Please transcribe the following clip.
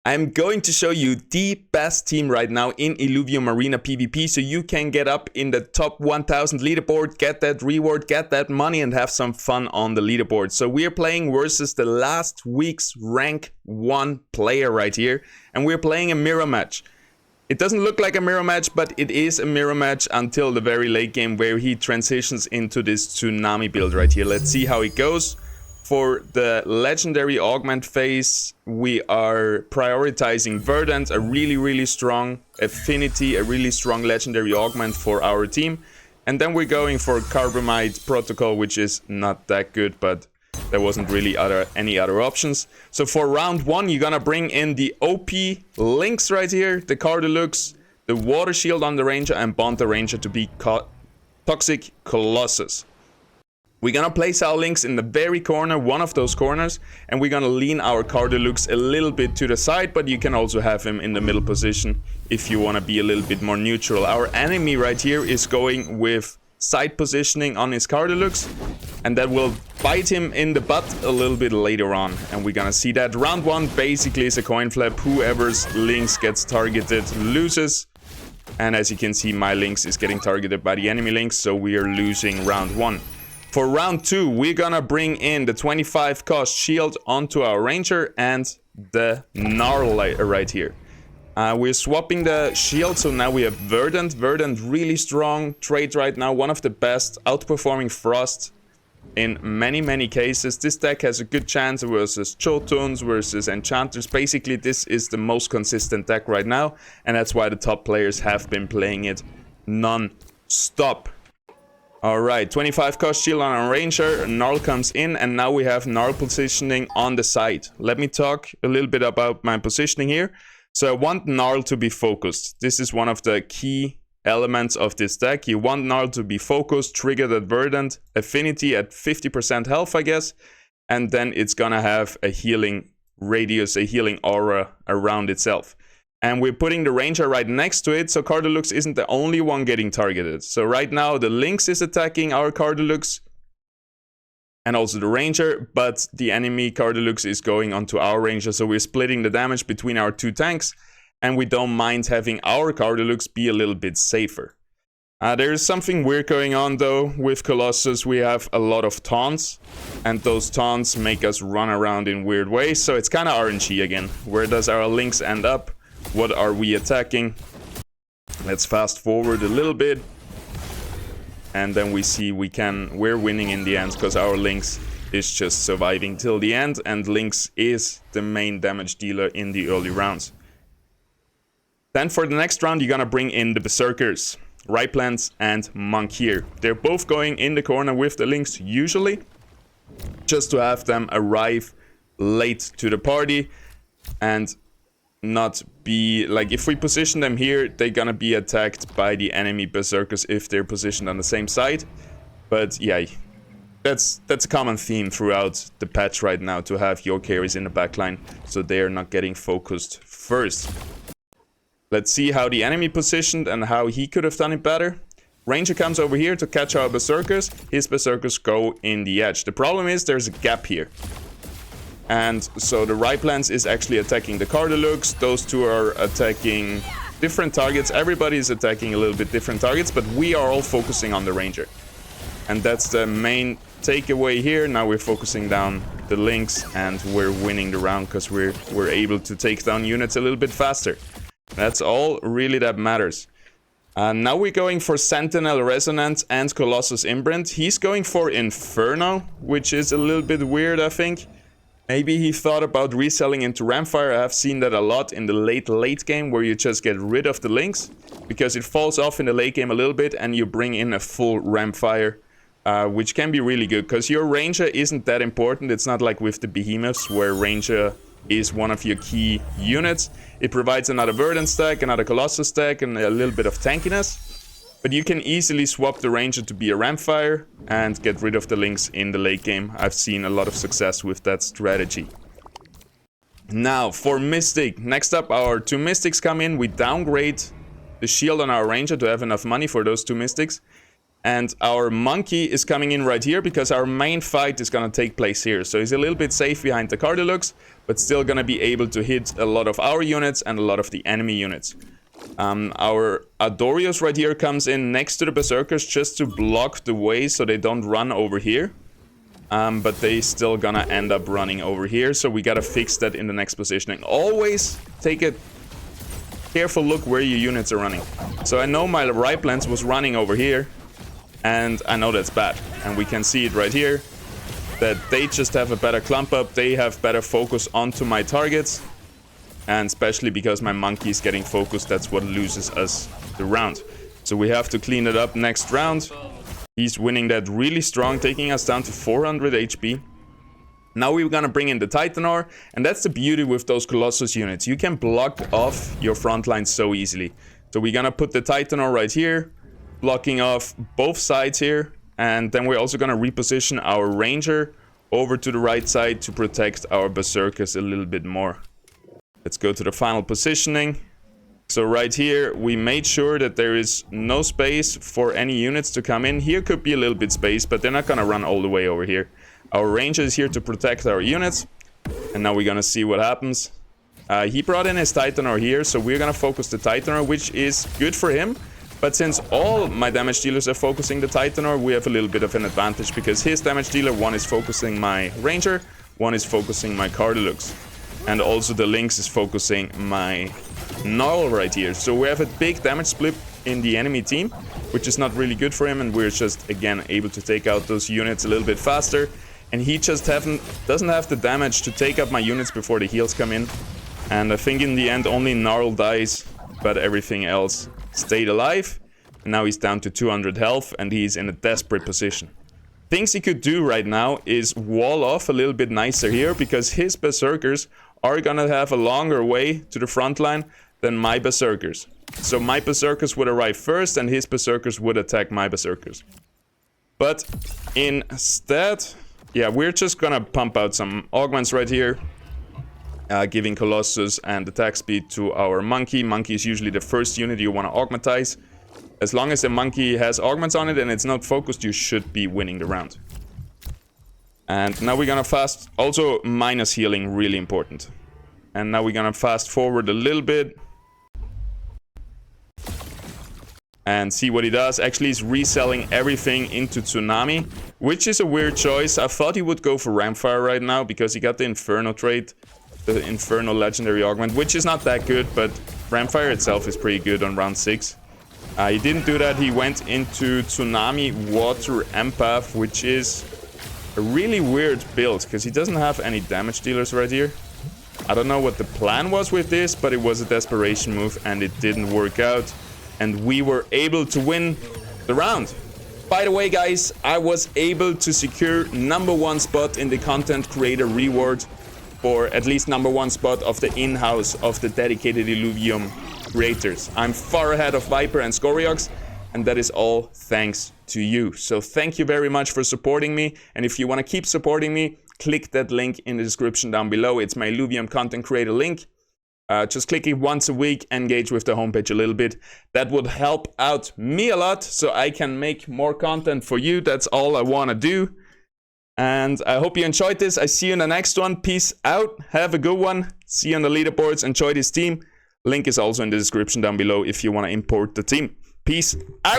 I'm going to show you the best team right now in Illuvium Arena PvP so you can get up in the top 1000 leaderboard, get that reward, get that money and have some fun on the leaderboard. So we are playing versus the last week's rank 1 player right here, and we're playing a mirror match. It doesn't look like a mirror match, but it is a mirror match until the very late game where he transitions into this tsunami build right here. Let's see how it goes. For the legendary augment phase, we are prioritizing Verdant, a really strong affinity, a really strong legendary augment for our team. And then we're going for Carbamide Protocol, which is not that good, but there wasn't really any other options. So for round 1, you're gonna bring in the OP links right here, the Cardalux, the Water Shield on the Ranger, and bond the Ranger to be Toxic Colossus. We're gonna place our links in the very corner, one of those corners, and we're gonna lean our Cardalux a little bit to the side, but you can also have him in the middle position if you wanna be a little bit more neutral. Our enemy right here is going with side positioning on his Cardalux, and that will bite him in the butt a little bit later on. And we're gonna see that round 1 basically is a coin flip. Whoever's links gets targeted loses. And as you can see, my links is getting targeted by the enemy links, so we are losing round 1. For round 2, we're gonna bring in the 25 cost shield onto our Ranger and the Gnarl right here. We're swapping the shield, so now we have Verdant. Verdant, really strong trait right now, one of the best, outperforming Frost in many cases. This deck has a good chance versus Chotuns, versus Enchanters. Basically, this is the most consistent deck right now, and that's why the top players have been playing it non-stop. Alright, 25 cost shield on our Ranger, Gnarl comes in, and now we have Gnarl positioning on the side. Let me talk a little bit about my positioning here. So I want Gnarl to be focused. This is one of the key elements of this deck. You want Gnarl to be focused, triggered at Verdant, affinity at 50% health, I guess, and then it's gonna have a healing radius, a healing aura around itself. And we're putting the Ranger right next to it, so Cardalux isn't the only one getting targeted. So right now the Lynx is attacking our Cardalux and also the Ranger, but the enemy Cardalux is going onto our Ranger, so we're splitting the damage between our two tanks, and we don't mind having our Cardalux be a little bit safer. There is something weird going on though with Colossus. We have a lot of taunts, and those taunts make us run around in weird ways, so it's kind of RNG again. Where does our Lynx end up? What are we attacking? Let's fast forward a little bit. And then we see we're winning in the end because our Lynx is just surviving till the end, and Lynx is the main damage dealer in the early rounds. Then for the next round, you're gonna bring in the Berserkers, Ripelands and Monk here. They're both going in the corner with the Lynx usually, just to have them arrive late to the party and not be like, if we position them here, they're gonna be attacked by the enemy Berserkers if they're positioned on the same side. But yeah, that's a common theme throughout the patch right now, to have your carries in the backline so they're not getting focused first. Let's see how the enemy positioned and how he could have done it better. Ranger comes over here to catch our Berserkers. His Berserkers go in the edge. The problem is there's a gap here. And so the Ripelands is actually attacking the Cardalux. Those two are attacking different targets. Everybody is attacking a little bit different targets, but we are all focusing on the Ranger. And that's the main takeaway here. Now we're focusing down the Lynx, and we're winning the round because we're able to take down units a little bit faster. That's all really that matters. Now we're going for Sentinel Resonance and Colossus Imprint. He's going for Inferno, which is a little bit weird, I think. Maybe he thought about reselling into Ramfire. I have seen that a lot in the late game, where you just get rid of the Lynx because it falls off in the late game a little bit, and you bring in a full Ramfire, which can be really good because your Ranger isn't that important. It's not like with the Behemoths where Ranger is one of your key units. It provides another Verdant stack, another Colossus stack, and a little bit of tankiness. But you can easily swap the Ranger to be a Ramfire and get rid of the Lynx in the late game. I've seen a lot of success with that strategy. Now for Mystic. Next up, our two Mystics come in. We downgrade the shield on our Ranger to have enough money for those two Mystics. And our Monkey is coming in right here because our main fight is going to take place here. So he's a little bit safe behind the Cardalux, but still gonna be able to hit a lot of our units and a lot of the enemy units. Our Adorios right here comes in next to the Berserkers just to block the way so they don't run over here. But they still gonna end up running over here, so we gotta fix that in the next positioning. Always take a careful look where your units are running. So I know my right lance was running over here, and I know that's bad. And we can see it right here, that they just have a better clump up, they have better focus onto my targets. And especially because my monkey is getting focused, that's what loses us the round. So we have to clean it up next round. He's winning that really strong, taking us down to 400 HP. Now we're gonna bring in the Titanor, and that's the beauty with those Colossus units. You can block off your front line so easily. So we're gonna put the Titanor right here, blocking off both sides here. And then we're also gonna reposition our Ranger over to the right side to protect our Berserkers a little bit more. Let's go to the final positioning. So right here, we made sure that there is no space for any units to come in. Here could be a little bit space, but they're not gonna run all the way over here. Our Ranger is here to protect our units. And now we're gonna see what happens. He brought in his Titanor here, so we're gonna focus the Titanor, which is good for him. But since all my damage dealers are focusing the Titanor, we have a little bit of an advantage because his damage dealer, one is focusing my Ranger, one is focusing my Cardalux. And also the Lynx is focusing my Gnarl right here. So we have a big damage split in the enemy team, which is not really good for him, and we're just again able to take out those units a little bit faster. And he just doesn't have the damage to take up my units before the heals come in. And I think in the end only Gnarl dies, but everything else stayed alive. And now he's down to 200 health and he's in a desperate position. Things he could do right now is wall off a little bit nicer here, because his Berserkers are gonna have a longer way to the front line than my Berserkers. So my Berserkers would arrive first and his Berserkers would attack my Berserkers. But instead, yeah, we're just gonna pump out some augments right here, giving Colossus and attack speed to our Monkey. Monkey is usually the first unit you want to augmentize. As long as the Monkey has augments on it and it's not focused, you should be winning the round. And now we're gonna fast, also minus healing, really important. And now we're gonna fast forward a little bit. And see what he does. Actually, he's reselling everything into Tsunami, which is a weird choice. I thought he would go for Ramfire right now because he got the Inferno trait, the Inferno legendary augment, which is not that good, but Ramfire itself is pretty good on round 6. He didn't do that. He went into Tsunami Water Empath, which is a really weird build because he doesn't have any damage dealers right here. I don't know what the plan was with this, but it was a desperation move and it didn't work out. And we were able to win the round. By the way, guys, I was able to secure #1 spot in the content creator reward, for at least #1 spot of the in-house of the dedicated Illuvium creators. I'm far ahead of Viper and Scoriox, and that is all thanks to you. So thank you very much for supporting me, and if you want to keep supporting me, click that link in the description down below. It's my Illuvium content creator link. Just click it once a week, engage with the homepage a little bit. That would help out me a lot, so I can make more content for you. That's all I want to do. And I hope you enjoyed this. I see you in the next one. Peace out. Have a good one. See you on the leaderboards. Enjoy this team. Link is also in the description down below if you want to import the team. Peace out.